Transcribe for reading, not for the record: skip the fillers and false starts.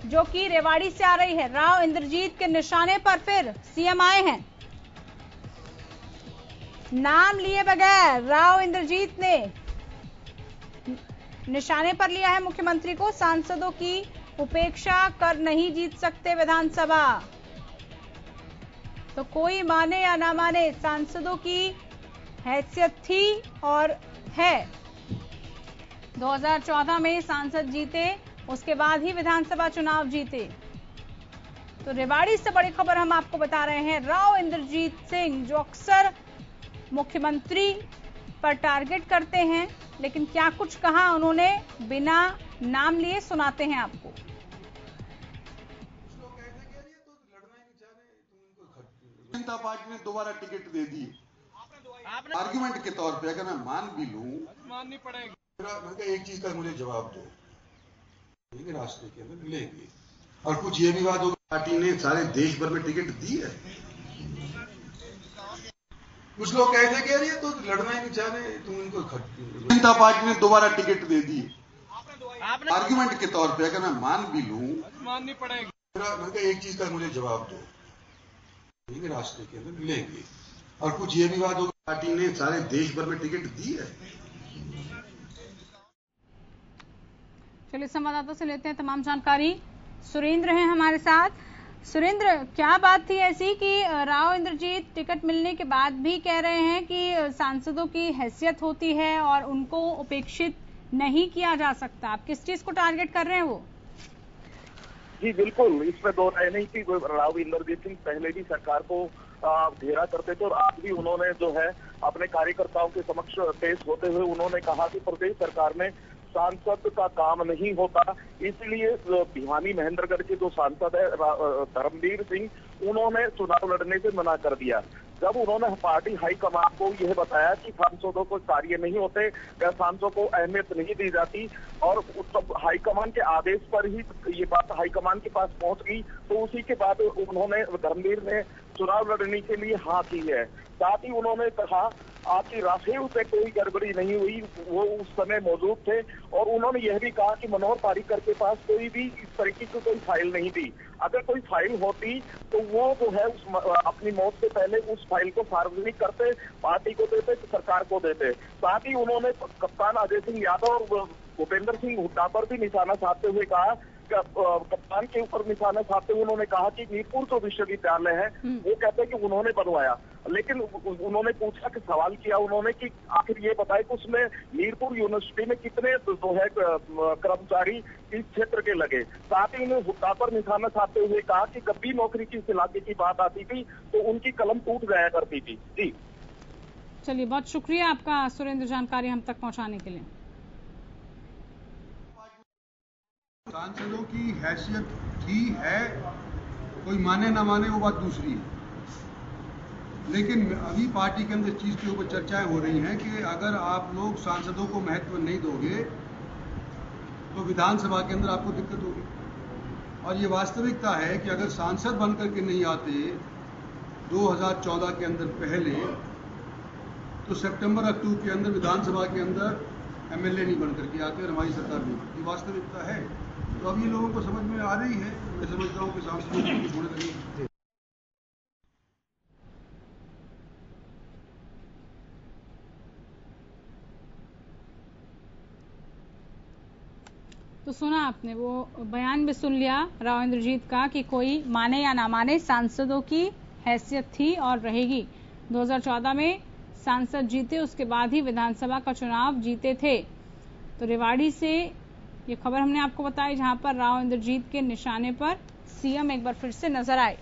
जो कि रेवाड़ी से आ रही है। राव इंद्रजीत के निशाने पर फिर सीएम आए हैं। नाम लिए बगैर राव इंद्रजीत ने निशाने पर लिया है मुख्यमंत्री को। सांसदों की उपेक्षा कर नहीं जीत सकते विधानसभा। तो कोई माने या ना माने, सांसदों की हैसियत थी और है। 2014 में सांसद जीते, उसके बाद ही विधानसभा चुनाव जीते। तो रेवाड़ी से बड़ी खबर हम आपको बता रहे हैं। राव इंद्रजीत सिंह जो अक्सर मुख्यमंत्री पर टारगेट करते हैं, लेकिन क्या कुछ कहा उन्होंने, बिना नाम लिए सुनाते हैं आपको। जनता पार्टी ने दोबारा टिकट दे दी आर्गुमेंट के तौर पे। अगर मैं मान भी लूं, माननी पड़ेगी। एक चीज का मुझे जवाब दो, रास्ते के अंदर मिलेंगे। और कुछ ये भी बात होगी, पार्टी ने सारे देश भर में टिकट दी है। कुछ लोग कहते कि ये तो लड़ना ही नहीं चाह रहे, तुम इनको जनता पार्टी ने दोबारा टिकट दे दी आर्गुमेंट के तौर पे। अगर मैं मान भी लूं, माननी पड़ेगी। एक चीज का मुझे जवाब दो, रास्ते के अंदर मिलेंगे। और कुछ ये भी बात होगी, पार्टी ने सारे देश भर में टिकट दी है। चलिए संवाददाता से लेते हैं तमाम जानकारी। सुरेंद्र हैं हमारे साथ। सुरेंद्र, क्या बात थी ऐसी कि राव इंद्रजीत टिकट मिलने के बाद भी कह रहे हैं कि सांसदों की हैसियत होती है और उनको उपेक्षित नहीं किया जा सकता। आप किस चीज को टारगेट कर रहे हैं वो? जी बिल्कुल, इसमें दो राय नहीं थी। राव इंद्रजीत सिंह पहले भी सरकार को घेरा करते थे और आज भी उन्होंने जो है अपने कार्यकर्ताओं के समक्ष पेश होते हुए उन्होंने कहा कि प्रदेश सरकार में सांसद का काम नहीं होता, इसलिए भिवानी महेंद्रगढ़ के जो सांसद है धर्मवीर सिंह, उन्होंने चुनाव लड़ने से मना कर दिया। जब उन्होंने पार्टी हाईकमान को यह बताया कि सांसदों को कार्य नहीं होते या सांसदों को अहमियत नहीं दी जाती, और हाईकमान के आदेश पर ही ये बात हाईकमान के पास पहुंच गई, तो उसी के बाद उन्होंने धर्मवीर ने चुनाव लड़ने के लिए हाँ की है। साथ ही उन्होंने कहा आपकी राफेल से कोई गड़बड़ी नहीं हुई, वो उस समय मौजूद थे। और उन्होंने यह भी कहा कि मनोहर पर्रिकर के पास कोई भी इस तरीके की कोई फाइल नहीं थी। अगर कोई फाइल होती तो वो जो है अपनी मौत से पहले उस फाइल को सार्वजनिक करते, पार्टी को देते, सरकार को देते। साथ ही उन्होंने कप्तान अजय सिंह यादव और भूपेंद्र सिंह हुड्डा पर भी निशाना साधते हुए कहा, कप्तान के ऊपर निशाना साधते हुए उन्होंने कहा कि मीरपुर जो विश्वविद्यालय है वो कहते हैं कि उन्होंने बनवाया। लेकिन उन्होंने पूछा कि सवाल किया उन्होंने कि आखिर ये बताए कि उसमें मीरपुर यूनिवर्सिटी में कितने जो है कर्मचारी इस क्षेत्र के लगे। साथ ही उन्होंने हुड्डा पर निशाना साधते हुए कहा कि जब भी नौकरी की इस इलाके की बात आती थी तो उनकी कलम टूट जाया करती थी। जी चलिए, बहुत शुक्रिया आपका सुरेंद्र, जानकारी हम तक पहुंचाने के लिए। सांसदों की हैसियत थी है, कोई माने ना माने वो बात दूसरी है। लेकिन अभी पार्टी के अंदर चीज के ऊपर चर्चाएं हो रही हैं कि अगर आप लोग सांसदों को महत्व नहीं दोगे तो विधानसभा के अंदर आपको दिक्कत होगी। और ये वास्तविकता है कि अगर सांसद बनकर के नहीं आते 2014 के अंदर पहले, तो सितंबर अक्टूबर के अंदर विधानसभा के अंदर एमएलए नहीं बनकर के आते और हमारी सरकार नहीं। ये वास्तविकता है। तो अब ये लोगों को समझ में आ रही है। मैं समझता हूँ कि सांसदों की होने लगी। तो सुना आपने, वो बयान भी सुन लिया राव इंद्रजीत का कि कोई माने या ना माने, सांसदों की हैसियत थी और रहेगी। 2014 में सांसद जीते, उसके बाद ही विधानसभा का चुनाव जीते थे। तो रेवाड़ी से ये खबर हमने आपको बताई, जहां पर राव इंद्रजीत के निशाने पर सीएम एक बार फिर से नजर आए।